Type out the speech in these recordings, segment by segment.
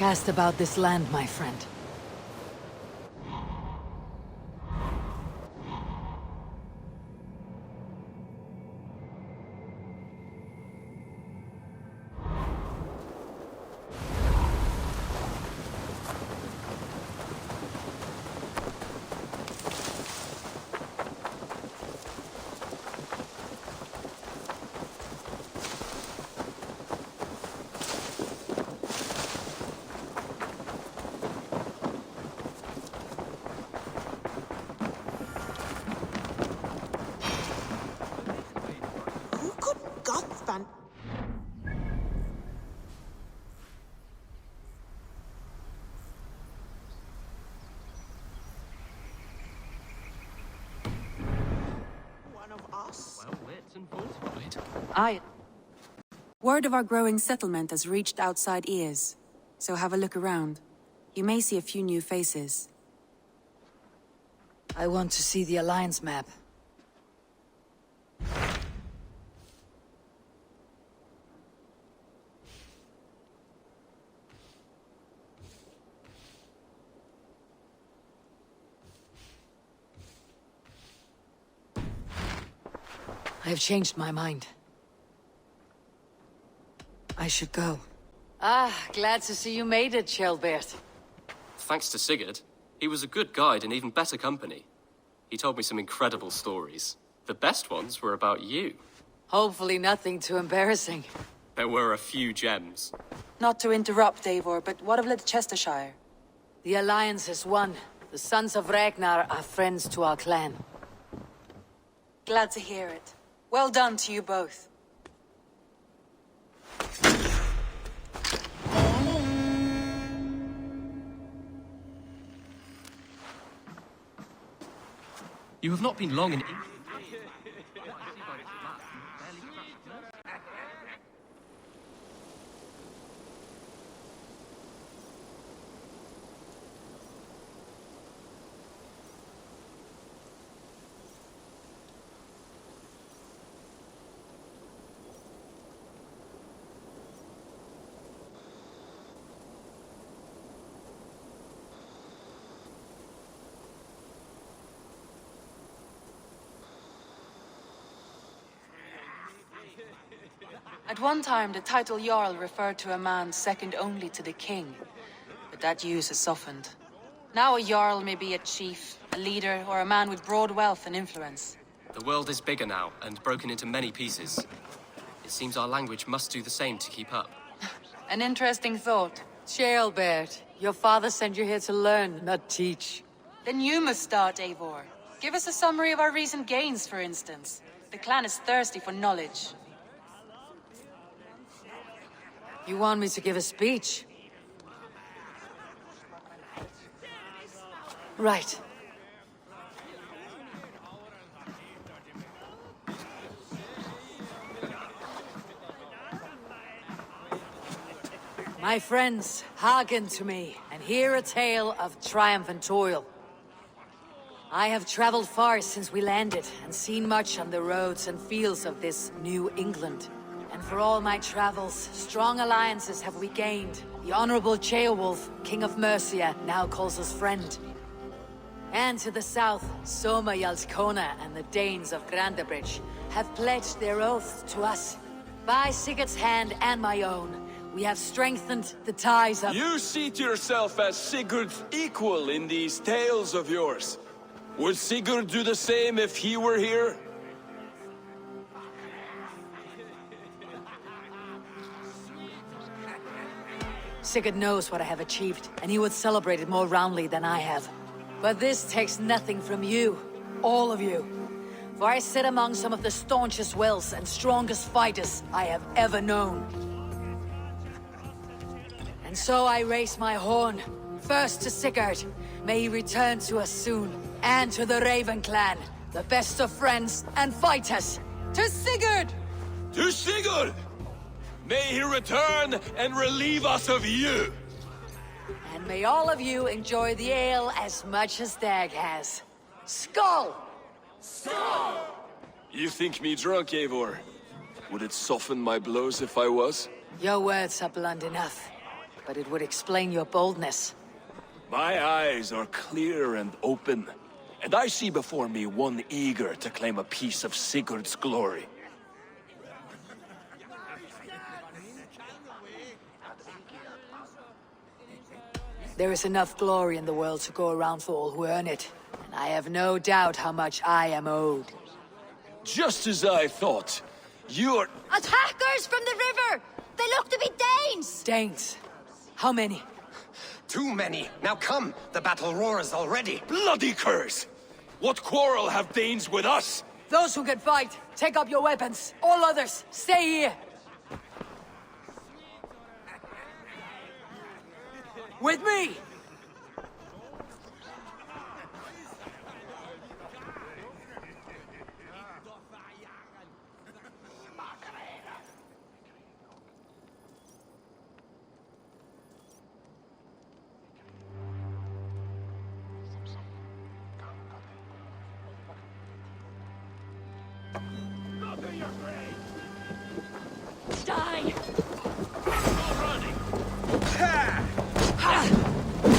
Cast about this land, my friend. Word of our growing settlement has reached outside ears, so have a look around. You may see a few new faces. I want to see the Alliance map. I have changed my mind. I should go. Ah, glad to see you made it, Shelbert. Thanks to Sigurd. He was a good guide and even better company. He told me some incredible stories. The best ones were about you. Hopefully nothing too embarrassing. There were a few gems. Not to interrupt, Eivor, but what of Leicestershire? The Alliance has won. The Sons of Ragnar are friends to our clan. Glad to hear it. Well done to you both. You have not been long in England. At one time, the title Jarl referred to a man second only to the king, but that use has softened. Now a Jarl may be a chief, a leader, or a man with broad wealth and influence. The world is bigger now, and broken into many pieces. It seems our language must do the same to keep up. An interesting thought. Shelbert, your father sent you here to learn, not teach. Then you must start, Eivor. Give us a summary of our recent gains, for instance. The clan is thirsty for knowledge. You want me to give a speech? Right. My friends, hearken to me, and hear a tale of triumph and toil. I have traveled far since we landed, and seen much on the roads and fields of this New England. And for all my travels, strong alliances have we gained. The Honorable Ceolwulf, King of Mercia, now calls us friend. And to the south, Soma Jarlskona and the Danes of Grandebridge have pledged their oaths to us. By Sigurd's hand and my own, we have strengthened the ties of— You seat yourself as Sigurd's equal in these tales of yours. Would Sigurd do the same if he were here? Sigurd knows what I have achieved, and he would celebrate it more roundly than I have. But this takes nothing from you, all of you. For I sit among some of the staunchest wills and strongest fighters I have ever known. And so I raise my horn, first to Sigurd, may he return to us soon, and to the Raven clan, the best of friends and fighters. To Sigurd! To Sigurd! May he return and relieve us of you! And may all of you enjoy the ale as much as Dag has. Skull! Skull! You think me drunk, Eivor? Would it soften my blows if I was? Your words are blunt enough. but it would explain your boldness. My eyes are clear and open, and I see before me one eager to claim a piece of Sigurd's glory. There is enough glory in the world to go around for all who earn it, and I have no doubt how much I am owed. Just as I thought. You're... Attackers from the river! They look to be Danes! Danes? How many? Too many. Now come, the battle roars already. bloody curse! What quarrel have Danes with us? Those who can fight, take up your weapons. All others, stay here. With me! Die!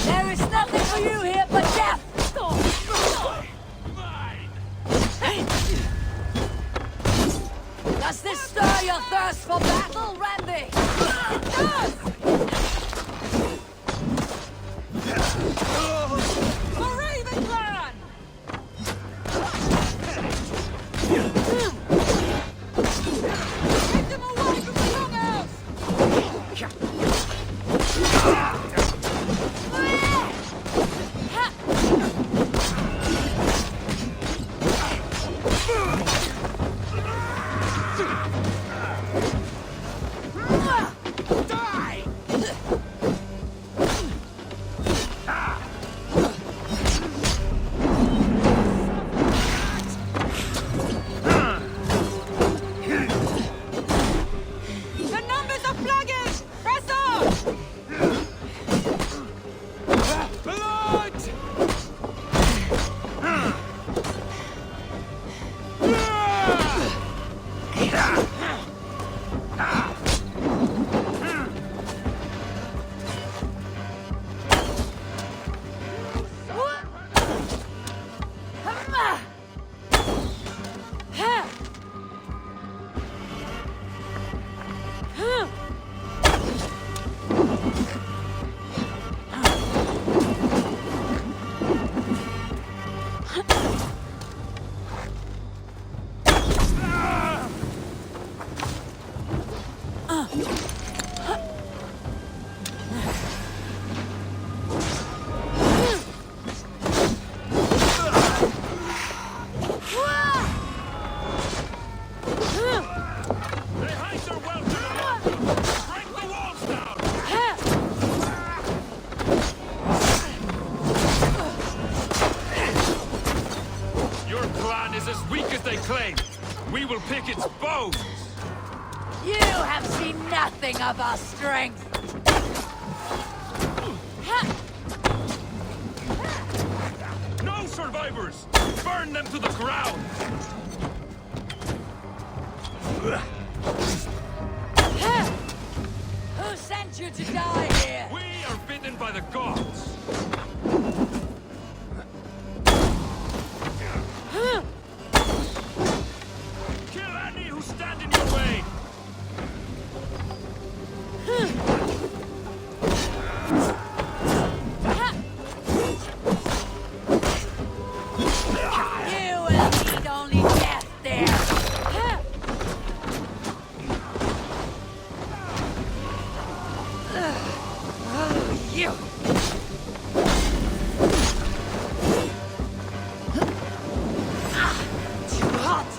There is nothing for you here but death! Does this stir your thirst for battle, Randy? It does! For Raven Clan! Take them away from the young elves! The numbers are plugging! Press on! Blood! They hide their wealth in the mountains! Break the walls down! Your clan is as weak as they claim. We will pick its bones! You have seen nothing of our strength! No survivors! Burn them to the ground! Who sent you to die here? We are bidden by the gods! Kill any who stand in your way! You will need only death there! You! Too hot!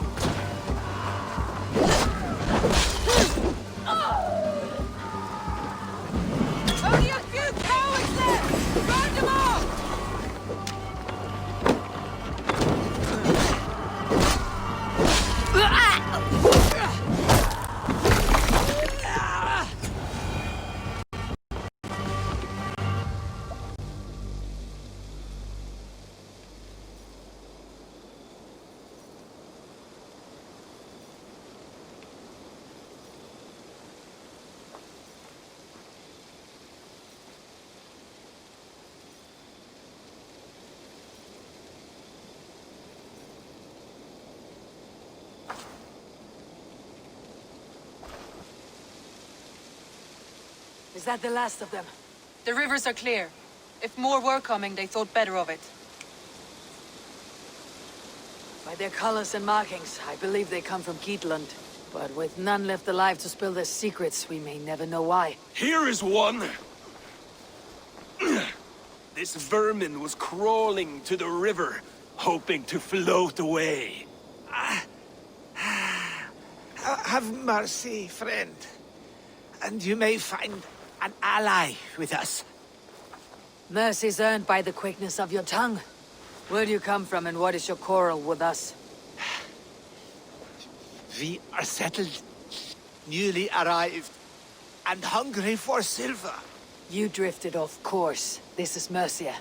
Is that the last of them? The rivers are clear. If more were coming, they thought better of it. By their colors and markings, I believe they come from Keatland. But with none left alive to spill their secrets, we may never know why. Here is one. This vermin was crawling to the river, hoping to float away. Have mercy, friend. And you may find an ally with us. Mercy's earned by the quickness of your tongue. Where do you come from and what is your quarrel with us? We are settled, newly arrived, and hungry for silver. You drifted off course. This is Mercia.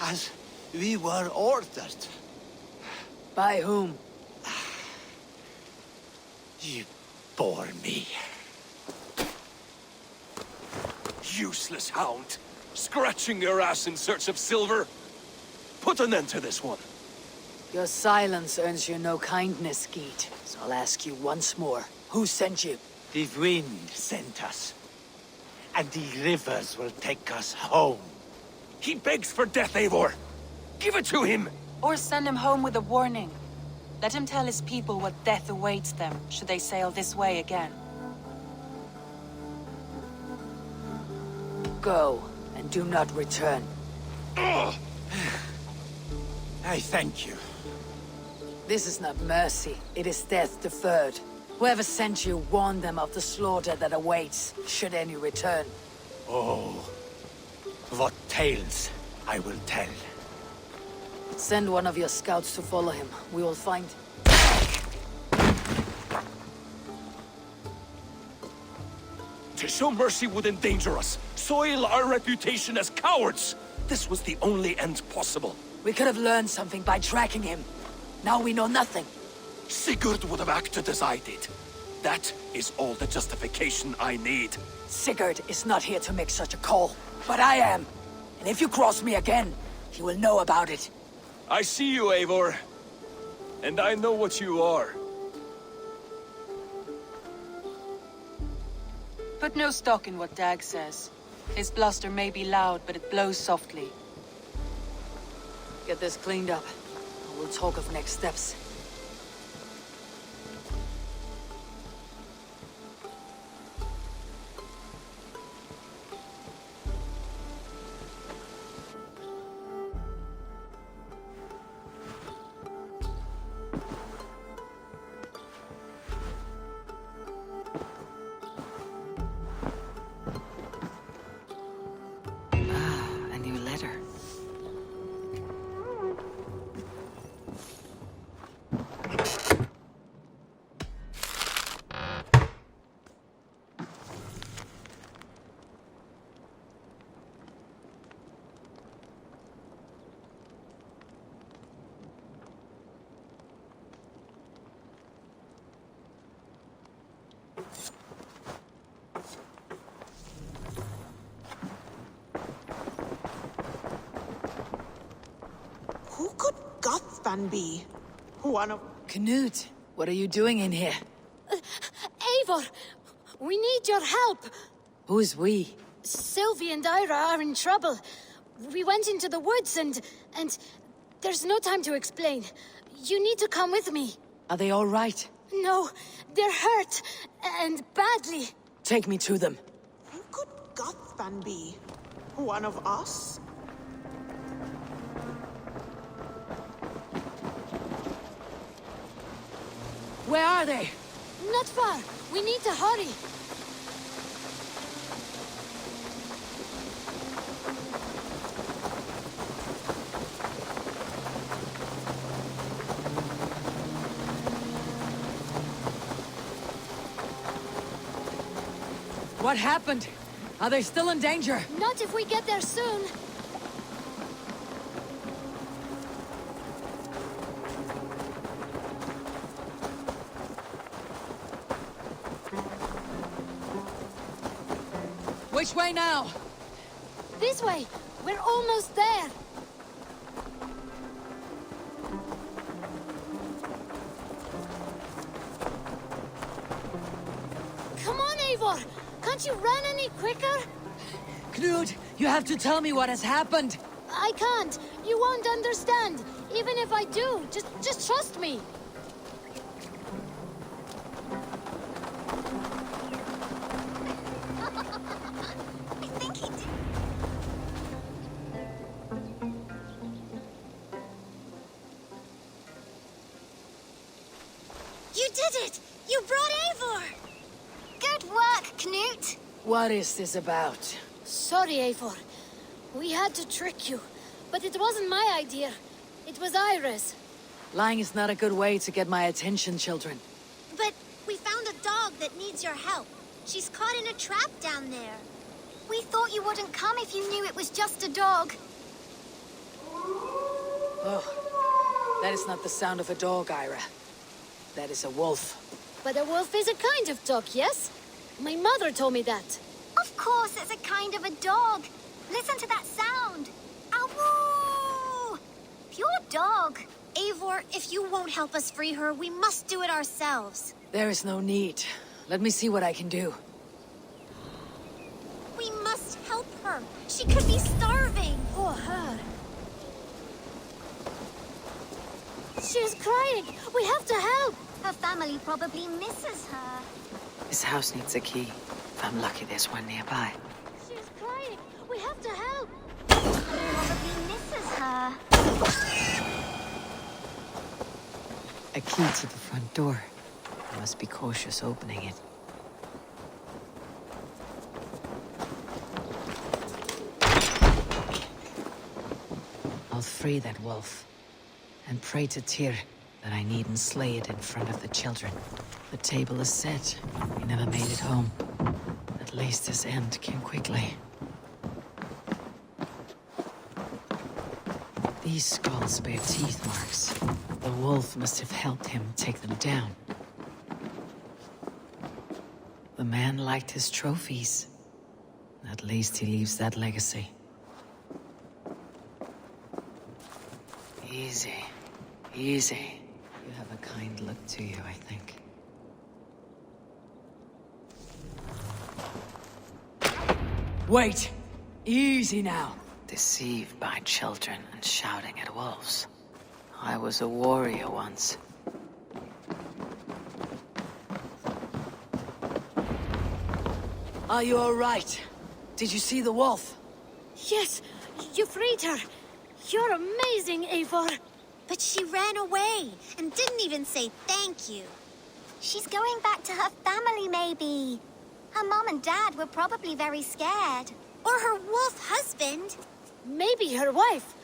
As we were ordered. By whom? You bore me. Useless hound. Scratching your ass in search of silver. Put an end to this one. Your silence earns you no kindness, Geet. So I'll ask you once more. Who sent you? The wind sent us. And the rivers will take us home. He begs for death, Eivor. Give it to him. Or send him home with a warning. Let him tell his people what death awaits them, should they sail this way again. Go, and do not return. Ugh. I thank you. This is not mercy, it is death deferred. Whoever sent you warned them of the slaughter that awaits, should any return. Oh, what tales I will tell. Send one of your scouts to follow him. We will find... To show mercy would endanger us, soil our reputation as cowards. This was the only end possible. We could have learned something by tracking him. Now we know nothing. Sigurd would have acted as I did. That is all the justification I need. Sigurd is not here to make such a call. But I am. And if you cross me again, he will know about it. I see you, Eivor. And I know what you are. Put no stock in what Dag says. His bluster may be loud, but it blows softly. Get this cleaned up. And we'll talk of next steps. A new letter. Who could Gothvan be? One of... Knut, what are you doing in here? Eivor, we need your help. Who's we? Sylvie and Ira are in trouble. We went into the woods and there's no time to explain. You need to come with me. Are they all right? No, they're hurt, and badly. Take me to them. Who could Gothvan be? One of us? Where are they? Not far. We need to hurry. What happened? Are they still in danger? Not if we get there soon. Which way now? This way. We're almost there. Come on, Eivor. Can't you run any quicker? Knut, you have to tell me what has happened. I can't. You won't understand. Even if I do, just trust me. I think he did. You did it! You brought Eivor! Good work, Knut! What is this about? Sorry, Eivor. We had to trick you. But it wasn't my idea. It was Iris. Lying is not a good way to get my attention, children. But we found a dog that needs your help. She's caught in a trap down there. We thought you wouldn't come if you knew it was just a dog. Oh, that is not the sound of a dog, Ira. That is a wolf. But a wolf is a kind of dog, yes? My mother told me that. Of course it's a kind of a dog. Listen to that sound. Ow! Pure dog. Eivor, if you won't help us free her, we must do it ourselves. There is no need. Let me see what I can do. We must help her. She could be starving. Poor her. She's crying. We have to help. Her family probably misses her. This house needs a key. If I'm lucky, there's one nearby. She's crying. We have to help. Probably misses her. A key to the front door. I must be cautious opening it. I'll free that wolf. And pray to Tyr that I needn't slay it in front of the children. The table is set. He never made it home. At least his end came quickly. These skulls bear teeth marks. The wolf must have helped him take them down. The man liked his trophies. At least he leaves that legacy. Easy. Easy. You have a kind look to you, I think. Wait! Easy now! Deceived by children and shouting at wolves. I was a warrior once. Are you all right? Did you see the wolf? Yes, you freed her. You're amazing, Eivor. But she ran away and didn't even say thank you. She's going back to her family, maybe. Her mom and dad were probably very scared. Or her wolf husband. Maybe her wife.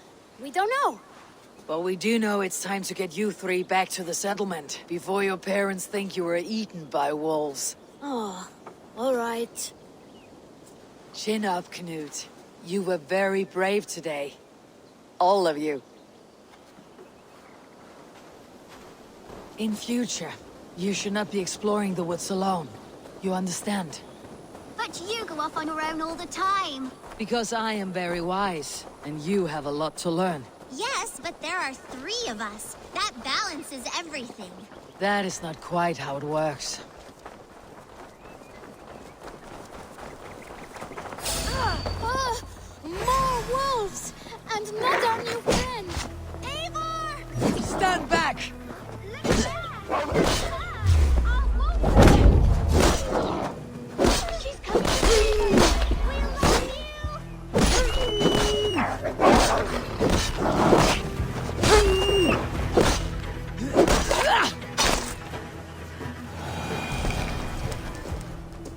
We don't know. But we do know it's time to get you three back to the settlement before your parents think you were eaten by wolves. Oh, all right. Chin up, Knut. You were very brave today. All of you. In future, you should not be exploring the woods alone. You understand? But you go off on your own all the time. Because I am very wise, and you have a lot to learn. Yes, but there are 3 of us. That balances everything. That is not quite how it works. More wolves! And not our new friend! Eivor! Stand back! Look at that! She's coming! We love you!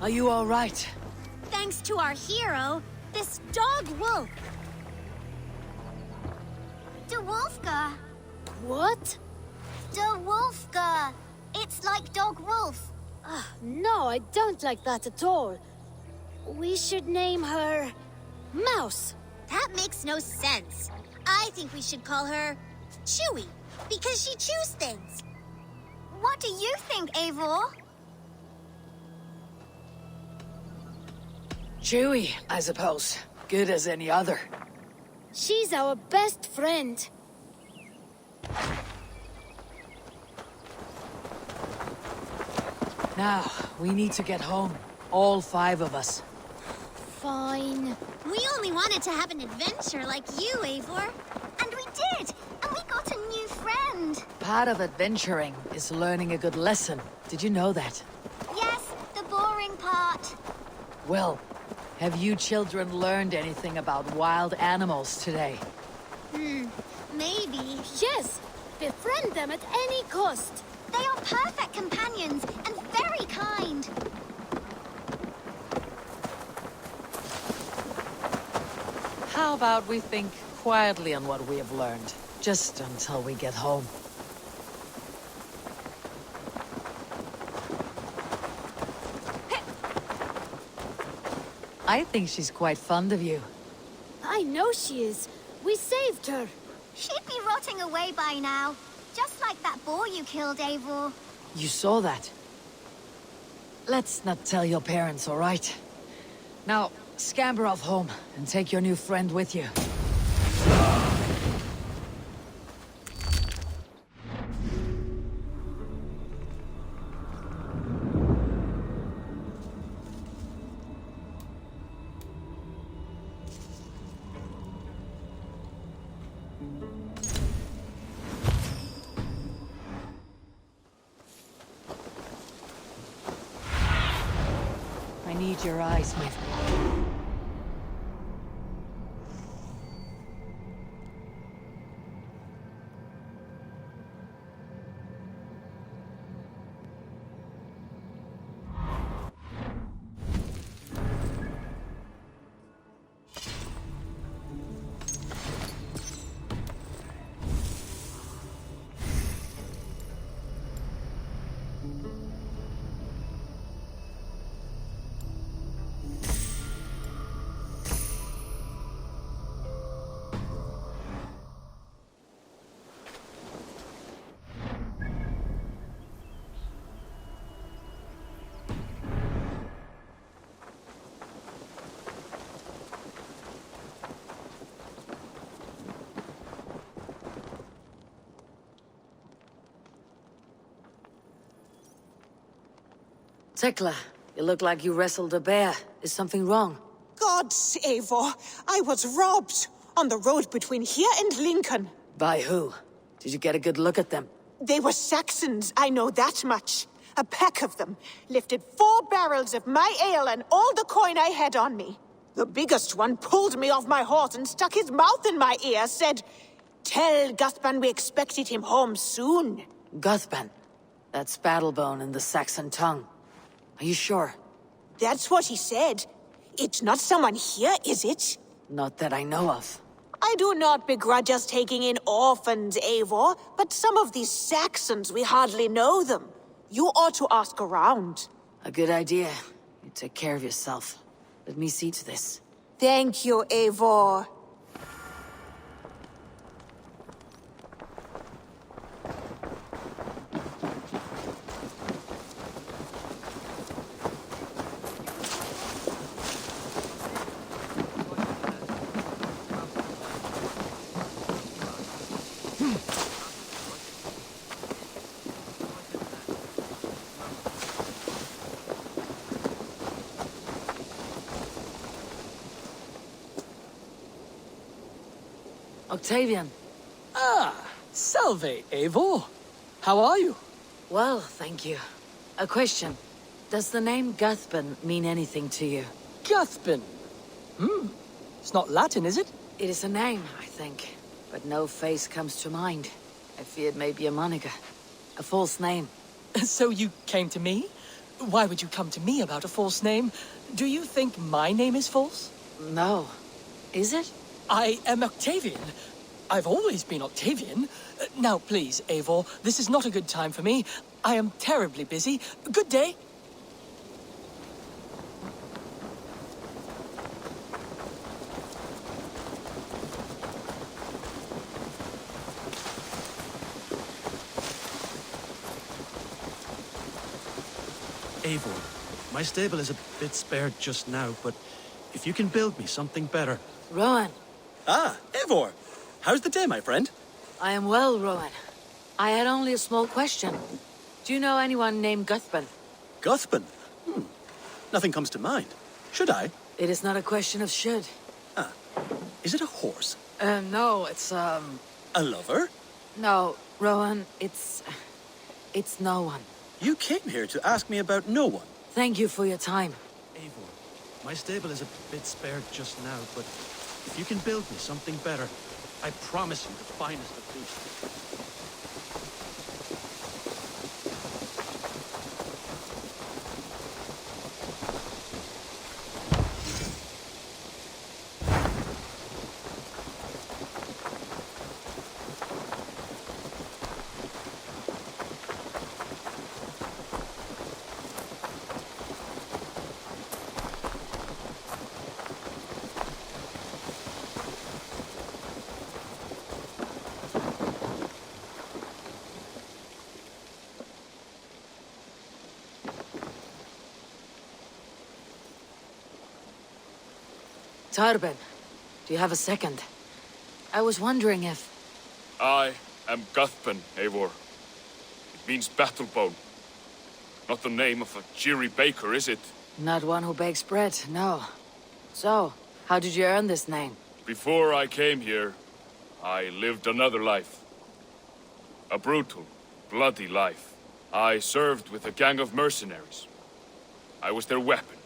Are you all right? Thanks to our hero, this dog wolf. De Wolfga. What? De Wolfga. It's like dog wolf. No, I don't like that at all. We should name her... Mouse. That makes no sense. I think we should call her Chewy, because she chews things. What do you think, Eivor? Chewy, I suppose. Good as any other. She's our best friend. Now, we need to get home. All 5 of us. Fine. We only wanted to have an adventure like you, Eivor. And we did! And we got a new friend! Part of adventuring is learning a good lesson. Did you know that? Yes, the boring part. Well, have you children learned anything about wild animals today? Maybe. Yes! Befriend them at any cost! They are perfect companions and very kind. How about we think quietly on what we have learned, just until we get home? I think she's quite fond of you. I know she is. We saved her. She'd be rotting away by now. Just like that boar you killed, Eivor. You saw that? Let's not tell your parents, all right? Now, scamper off home and take your new friend with you. I need your eyes, my friend. Tekla, you look like you wrestled a bear. Is something wrong? Gods, Eivor, I was robbed on the road between here and Lincoln. By who? Did you get a good look at them? They were Saxons, I know that much. A pack of them lifted 4 barrels of my ale and all the coin I had on me. The biggest one pulled me off my horse and stuck his mouth in my ear, said, "Tell Guthban we expected him home soon." Guthban. That's Battlebone in the Saxon tongue. Are you sure? That's what he said. It's not someone here, is it? Not that I know of. I do not begrudge us taking in orphans, Eivor, but some of these Saxons, we hardly know them. You ought to ask around. A good idea. You take care of yourself. Let me see to this. Thank you, Eivor. Octavian. Salve, Eivor. How are you? Well, thank you. A question. Does the name Guthban mean anything to you? Guthban. It's not Latin, is it? It is a name, I think. But no face comes to mind. I feared maybe a moniker. A false name. So you came to me? Why would you come to me about a false name? Do you think my name is false? No. Is it? I am Octavian. I've always been Octavian. Now, please, Eivor, this is not a good time for me. I am terribly busy. Good day. Eivor, my stable is a bit spared just now, but if you can build me something better... Rowan. Ah, Eivor! How's the day, my friend? I am well, Rowan. I had only a small question. Do you know anyone named Guthban? Guthban? Nothing comes to mind. Should I? It is not a question of should. Ah. Is it a horse? No, it's, A lover? No, Rowan, it's no one. You came here to ask me about no one. Thank you for your time. Eivor, my stable is a bit spared just now, but if you can build me something better, I promise you the finest of beasts. Tarben, do you have a second? I was wondering if... I am Guthpen, Eivor. It means battlebone. Not the name of a cheery baker, is it? Not one who bakes bread, no. So, how did you earn this name? Before I came here, I lived another life. A brutal, bloody life. I served with a gang of mercenaries. I was their weapon,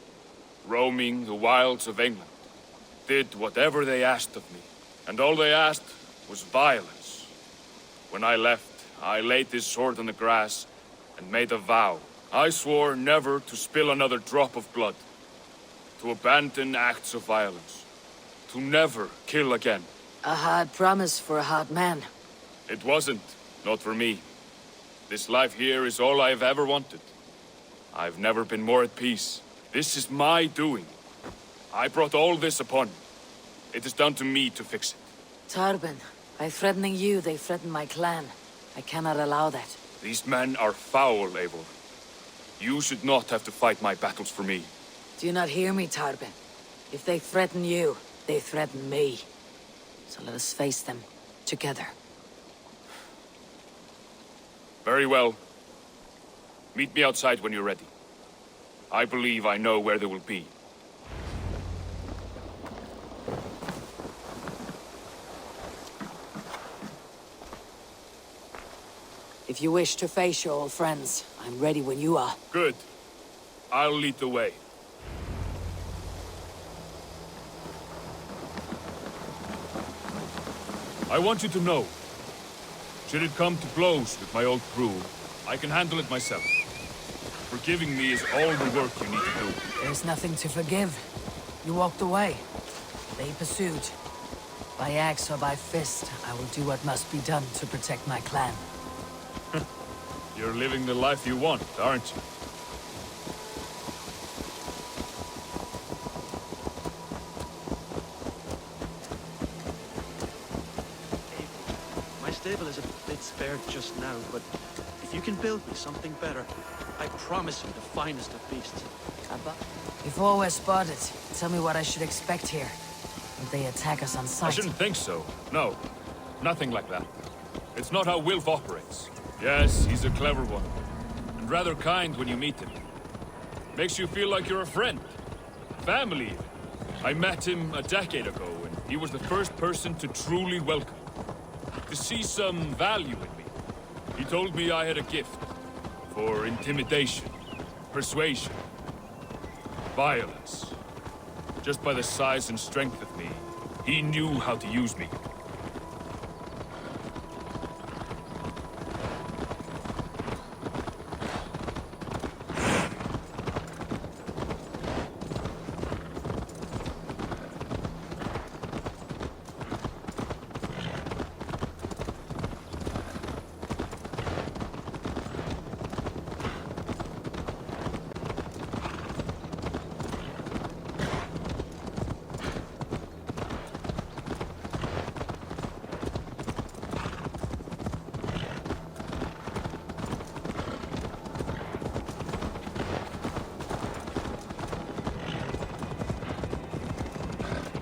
roaming the wilds of England. Did whatever they asked of me, and all they asked was violence. When I left, I laid this sword on the grass and made a vow. I swore never to spill another drop of blood, to abandon acts of violence, to never kill again. A hard promise for a hard man. It wasn't, not for me. This life here is all I've ever wanted. I've never been more at peace. This is my doing. I brought all this upon me. It is down to me to fix it. Tarben, by threatening you, they threaten my clan. I cannot allow that. These men are foul, Eivor. You should not have to fight my battles for me. Do you not hear me, Tarben? If they threaten you, they threaten me. So let us face them together. Very well. Meet me outside when you're ready. I believe I know where they will be. If you wish to face your old friends, I'm ready when you are. Good. I'll lead the way. I want you to know, should it come to blows with my old crew, I can handle it myself. Forgiving me is all the work you need to do. There's nothing to forgive. You walked away. They pursued. By axe or by fist, I will do what must be done to protect my clan. You're living the life you want, aren't you? My stable is a bit spared just now, but if you can build me something better, I promise you the finest of beasts. Before we're spotted, tell me what I should expect here. Will they attack us on sight? I shouldn't think so. No. Nothing like that. It's not how Wilf operates. Yes, he's a clever one. And rather kind when you meet him. Makes you feel like you're a friend. Family, even. I met him a decade ago, and he was the first person to truly welcome me. To see some value in me. He told me I had a gift. For intimidation. Persuasion. Violence. Just by the size and strength of me, he knew how to use me.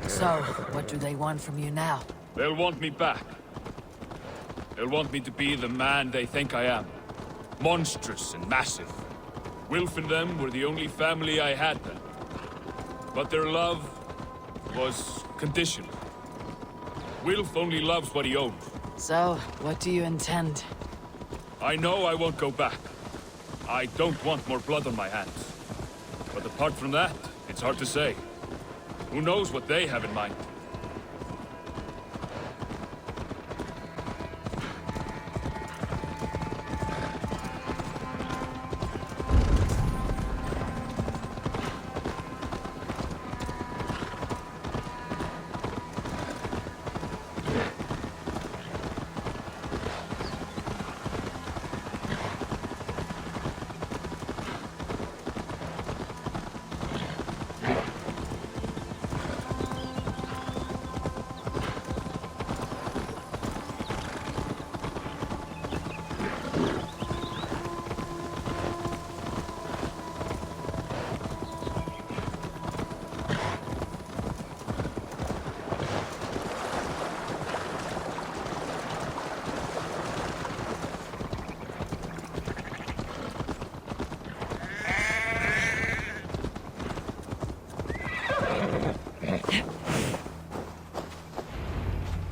So, what do they want from you now? They'll want me back. They'll want me to be the man they think I am. Monstrous and massive. Wilf and them were the only family I had then. But their love was conditional. Wilf only loves what he owns. So, what do you intend? I know I won't go back. I don't want more blood on my hands. But apart from that, it's hard to say. Who knows what they have in mind?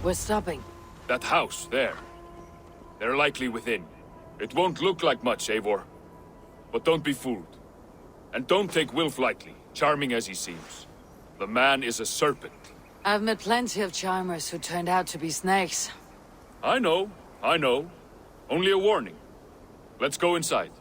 We're stopping. That house, there. They're likely within. It won't look like much, Eivor. But don't be fooled. And don't take Wilf lightly, charming as he seems. The man is a serpent. I've met plenty of charmers who turned out to be snakes. I know. Only a warning. Let's go inside.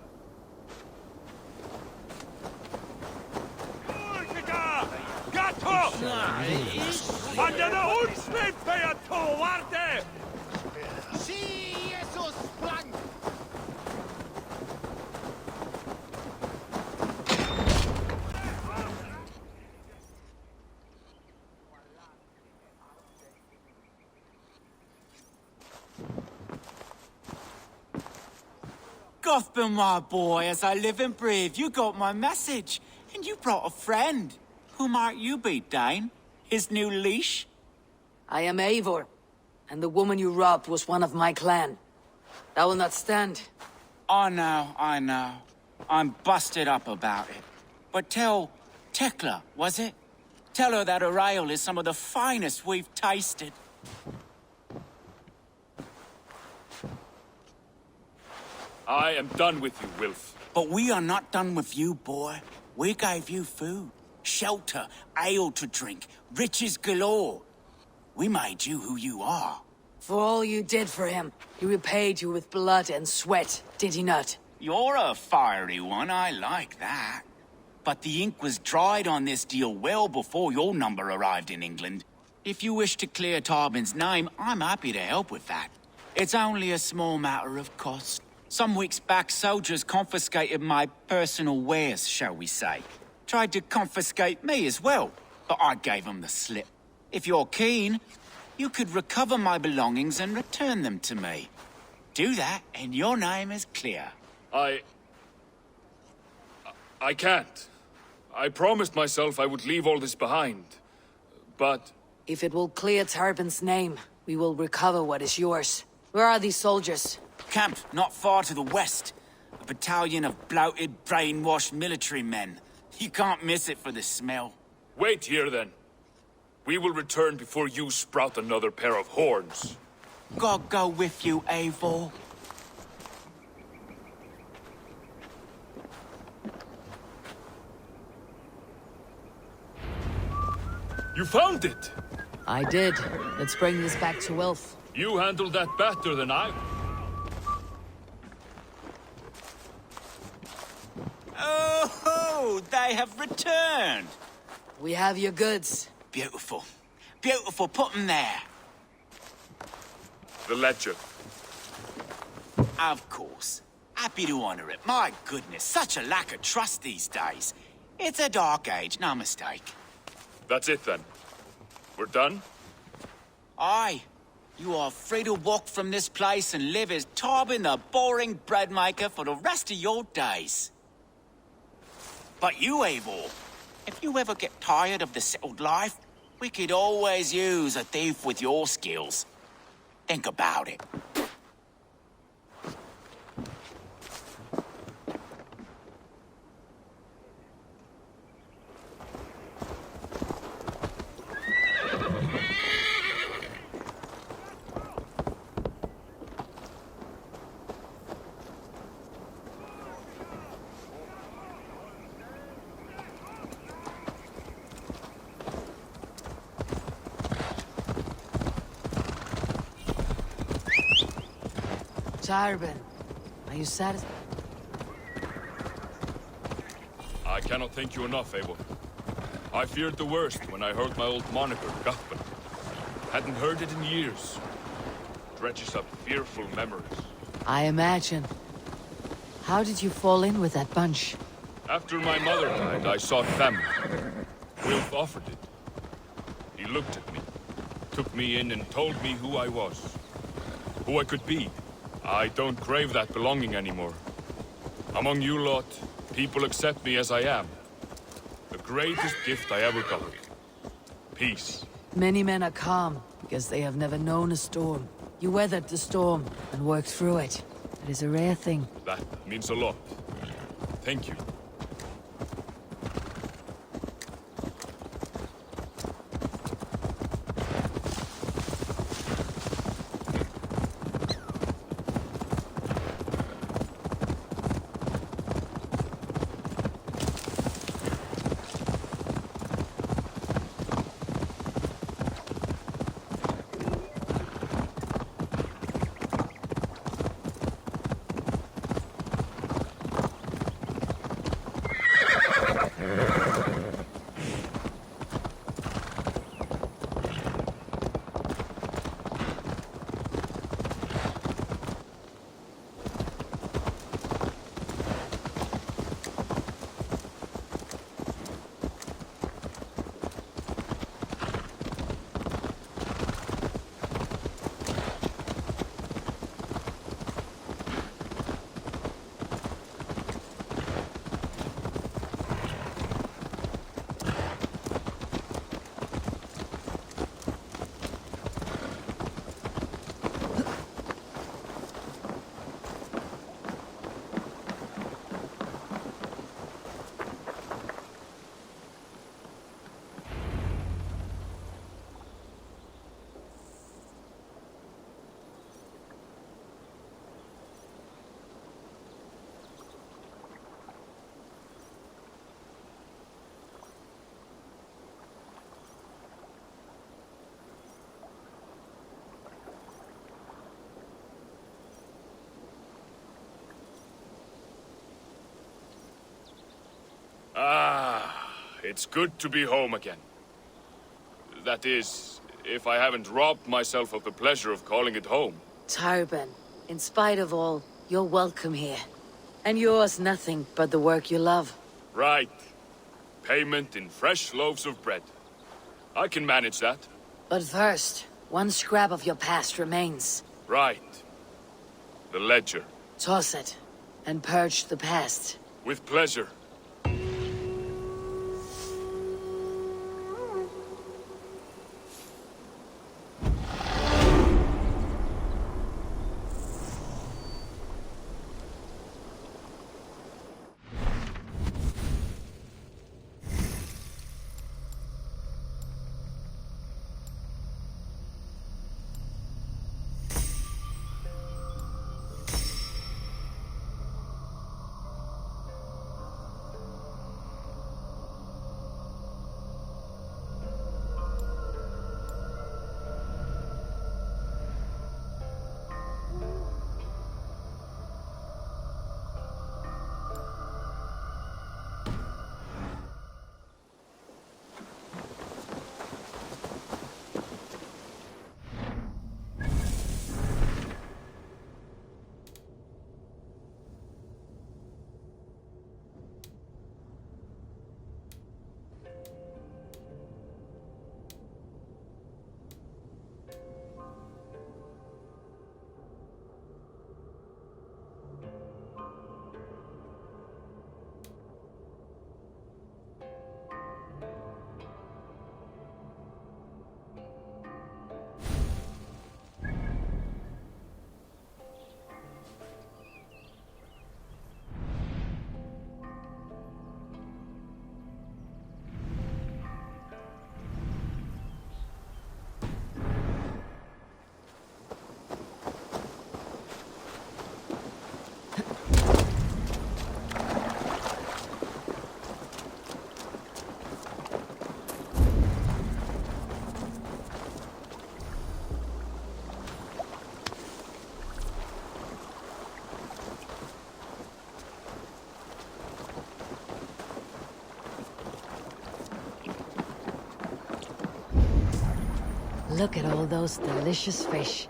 Gotham, my boy, as I live and breathe, you got my message. And you brought a friend. Who might you be, Dane? His new leash? I am Eivor, and the woman you robbed was one of my clan. That will not stand. I know. I'm busted up about it. But tell Tekla, was it? Tell her that her ale is some of the finest we've tasted. I am done with you, Wilf. But we are not done with you, boy. We gave you food, shelter, ale to drink, riches galore. We made you who you are. For all you did for him, he repaid you with blood and sweat, did he not? You're a fiery one, I like that. But the ink was dried on this deal well before your number arrived in England. If you wish to clear Tarbin's name, I'm happy to help with that. It's only a small matter of cost. Some weeks back, soldiers confiscated my personal wares, shall we say. Tried to confiscate me as well, but I gave them the slip. If you're keen, you could recover my belongings and return them to me. Do that, and your name is clear. I can't. I promised myself I would leave all this behind. But... If it will clear Tarbin's name, we will recover what is yours. Where are these soldiers? Camped not far to the west. A battalion of bloated, brainwashed military men. You can't miss it for the smell. Wait here, then. We will return before you sprout another pair of horns. God go with you, Eivor. You found it! I did. Let's bring this back to Wilf. You handled that better than I... Oh, they have returned. We have your goods. Beautiful. Beautiful, put them there. The ledger. Of course. Happy to honor it. My goodness, such a lack of trust these days. It's a dark age, no mistake. That's it, then. We're done? Aye. You are free to walk from this place and live as Tarbin the boring bread maker for the rest of your days. But you, Eivor, if you ever get tired of the settled life, we could always use a thief with your skills. Think about it. Tarben, are you satisfied? I cannot thank you enough, Abel. I feared the worst when I heard my old moniker, Guthman. Hadn't heard it in years. Dredges up fearful memories. I imagine. How did you fall in with that bunch? After my mother died, I sought family. Wilf offered it. He looked at me, took me in and told me who I was. Who I could be. I don't crave that belonging anymore. Among you lot, people accept me as I am. The greatest gift I ever got. Peace. Many men are calm because they have never known a storm. You weathered the storm and worked through it. It is a rare thing. That means a lot. Thank you. It's good to be home again. That is, if I haven't robbed myself of the pleasure of calling it home. Tarben, in spite of all, you're welcome here. And yours nothing but the work you love. Right. Payment in fresh loaves of bread. I can manage that. But first, one scrap of your past remains. Right. The ledger. Toss it, and purge the past. With pleasure. Look at all those delicious fish.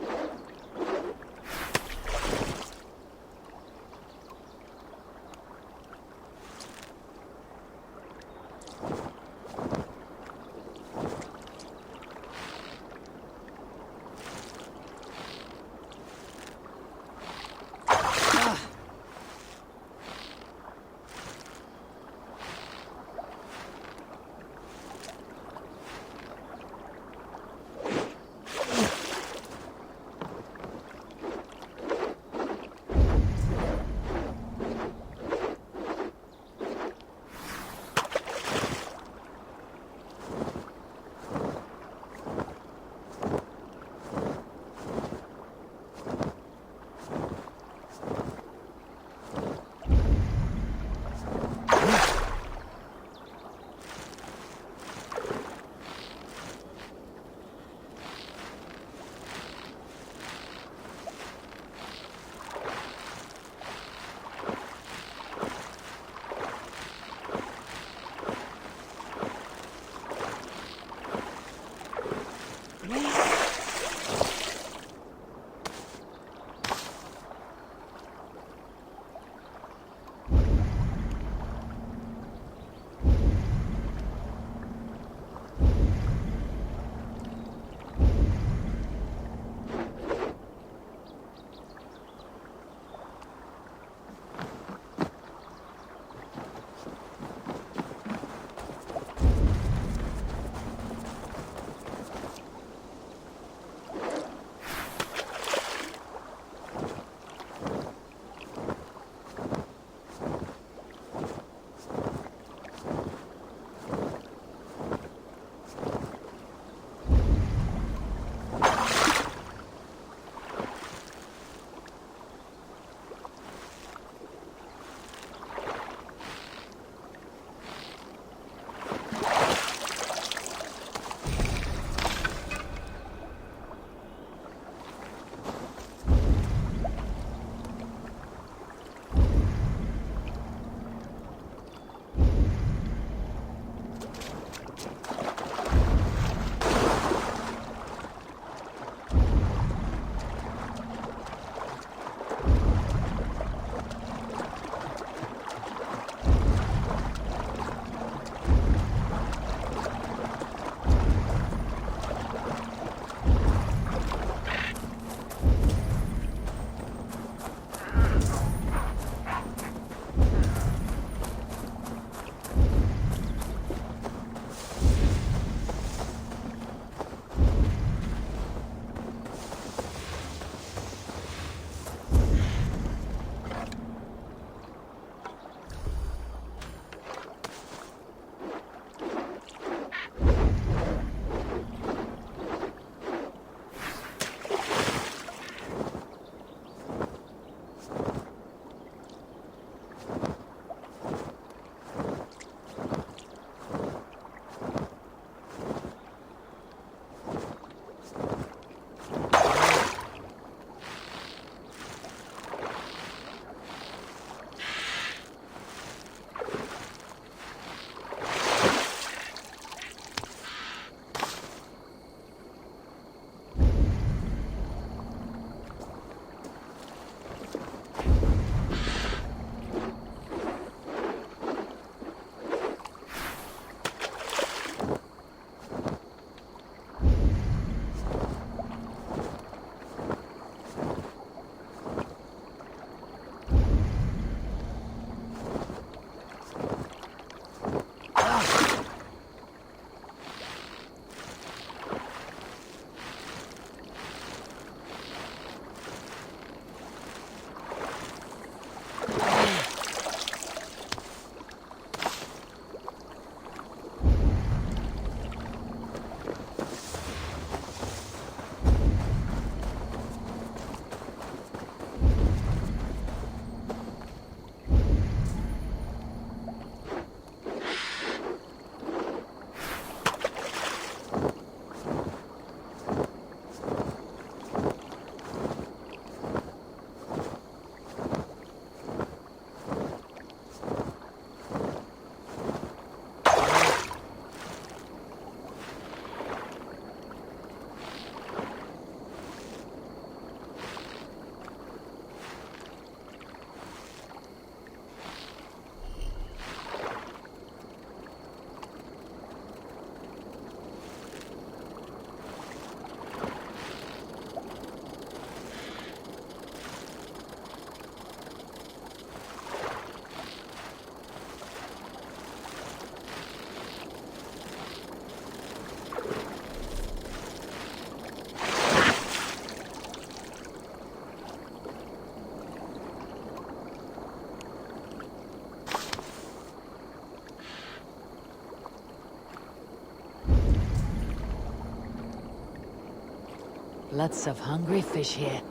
Lots of hungry fish here.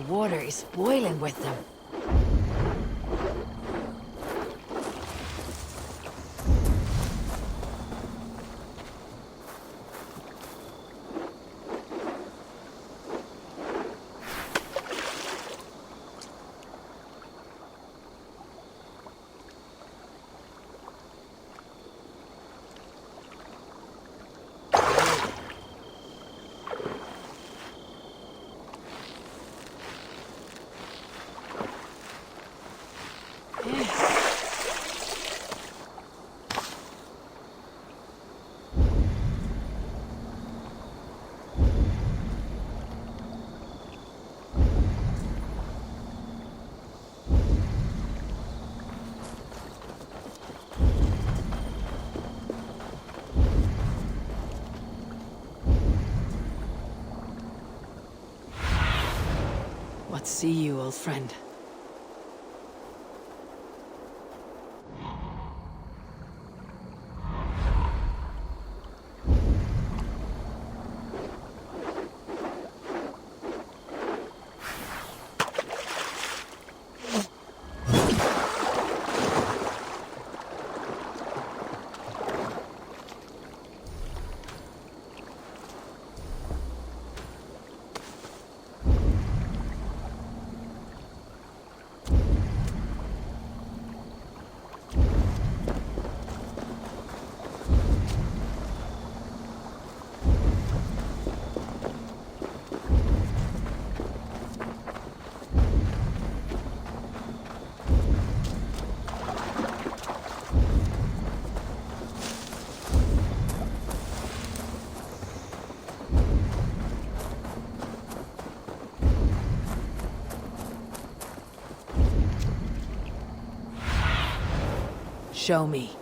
water is boiling with them. What see you, old friend? Show me.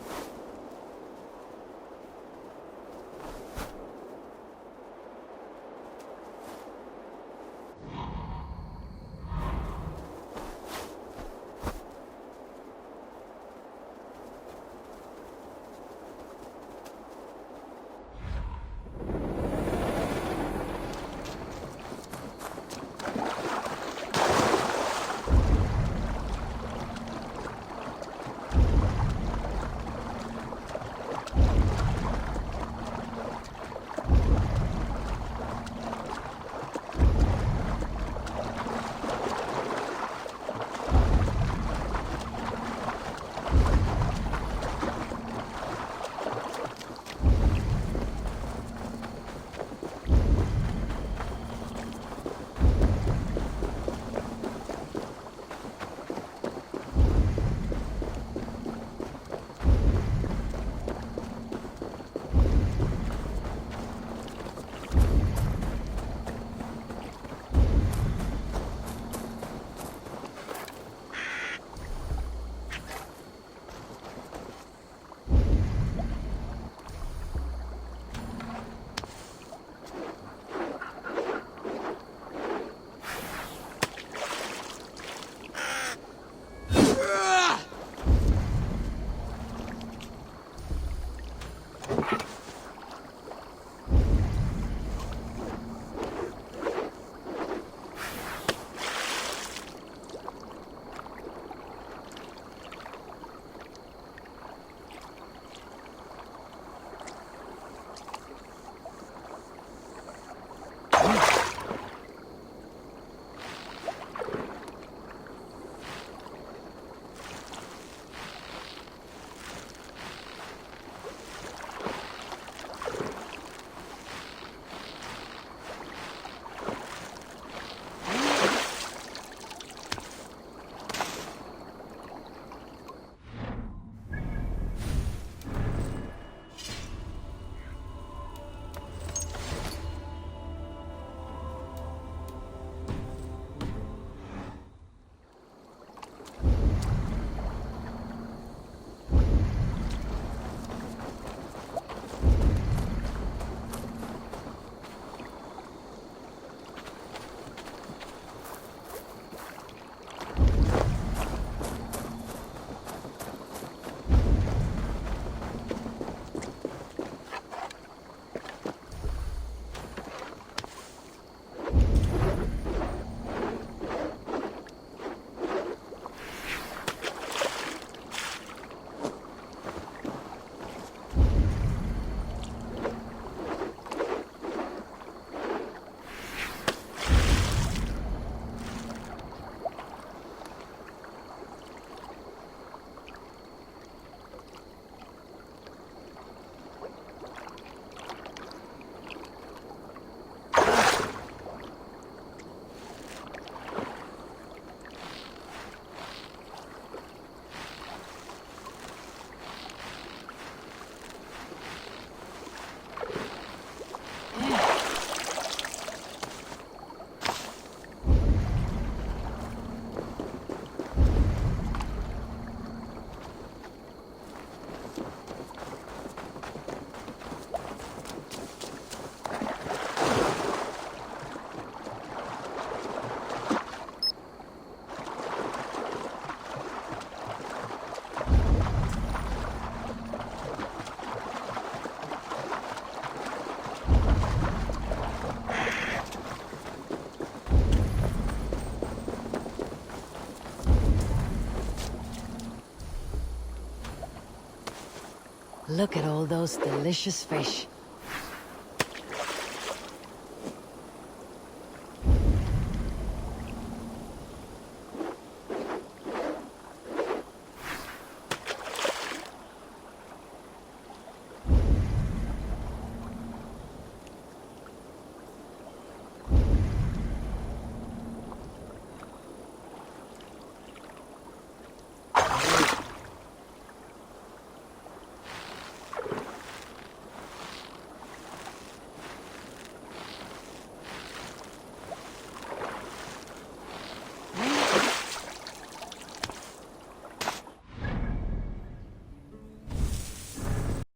Look at all those delicious fish.